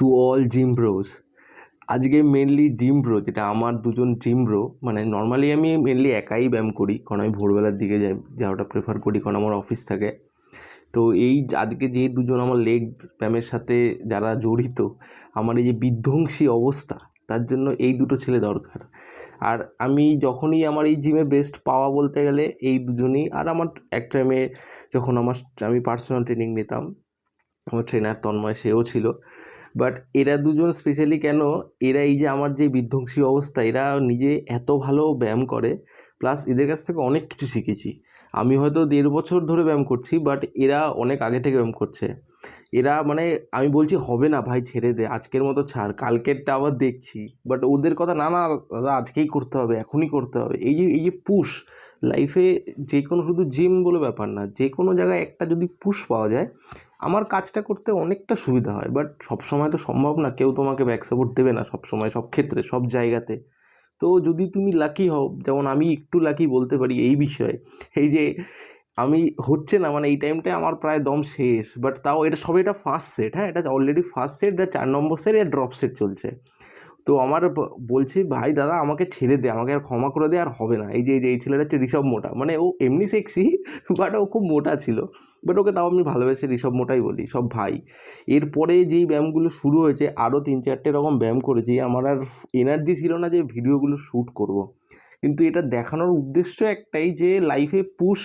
To all gym bros. আজকে mainly gym bro, যেটা আমার দুজন জিম ব্রো, মানে নর্মালি আমি মেনলি একাই ব্যায়াম করি, কারণ আমি ভোরবেলার দিকে যাওয়াটা প্রেফার করি, কারণ আমার অফিস থাকে। তো এই আজকে যে দুজন আমার লেগ ব্যায়ামের সাথে যারা জড়িত, আমার এই যে বিধ্বংসী অবস্থা, তার জন্য এই দুটো ছেলে দরকার। আর আমি যখনই আমার এই জিমে বেস্ট পাওয়া বলতে গেলে এই দুজনই। আর আমার এক টাইমে যখন আমি পার্সোনাল ট্রেনিং নিতাম, আমার ট্রেনার তন্ময় সেও ছিল। বাট এরা দুজন স্পেশালি কেন, এরা এই যে আমার যে বিধ্বংসী অবস্থা, এরা নিজে এত ভালো ব্যায়াম করে, প্লাস এদের কাছ থেকে অনেক কিছু শিখেছি। আমি হয়তো 1.5 বছর ধরে ব্যায়াম করছি, বাট এরা অনেক আগে থেকে ব্যায়াম করছে। এরা মানে আমি বলছি হবে না ভাই, ছেড়ে দে, আজকের মতো ছাড়, কালকেরটা আবার দেখছি। বাট ওদের কথা, না না দাদা আজকেই করতে হবে, এখনই করতে হবে। এই যে পুশ লাইফে, যে কোনো শুধু জিম বলে ব্যাপার না, যে কোনো জায়গায় একটা যদি পুশ পাওয়া যায়, আমার কাজটা করতে অনেকটা সুবিধা হয়। বাট সবসময় তো সম্ভব না, কেউ তোমাকে ব্যাক সাপোর্ট দেবে না সবসময়, সব ক্ষেত্রে, সব জায়গাতে। তো যদি তুমি লাকি হও, যেমন আমি একটু লাকি বলতে পারি এই বিষয়ে, এই যে আমি হচ্ছে না, মানে এই টাইমটায় আমার প্রায় দম শেষ, বাট তাও এটা ফার্স্ট সেট, হ্যাঁ, এটা অলরেডি ফার্স্ট সেট, এটা 4 নম্বর সেট, এটা ড্রপ সেট চলছে। তো আমার বলছি ভাই দাদা আমাকে ছেড়ে দে, আমাকে আর ক্ষমা করে দে, আর হবে না। এই ছেলেটা হচ্ছে ঋষভ মোটা, মানে ও এমনি সেক্সি, বাট ও খুব মোটা ছিল। বাট ওকে তাও আমি ভালোবেসে ঋষভ মোটাই বলি, সব ভাই। এরপরে যেই ব্যায়ামগুলো শুরু হয়েছে, আরও 3-4টে রকম ব্যায়াম করেছি, আমার আর এনার্জি ছিল না যে ভিডিওগুলো শ্যুট করব। কিন্তু এটা দেখানোর উদ্দেশ্য একটাই, যে লাইফে পুশ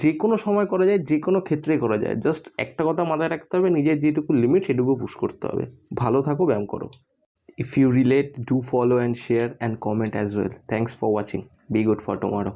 যে কোনো সময় করা যায়, যে কোনো ক্ষেত্রে করা যায়। জাস্ট একটা কথা মাথায় রাখতে হবে, নিজের যেটুকু লিমিট সেটুকু পুশ করতে হবে। ভালো থাকো, ব্যায়াম করো। If you relate, do follow and share and comment as well. Thanks for watching. Be good for tomorrow.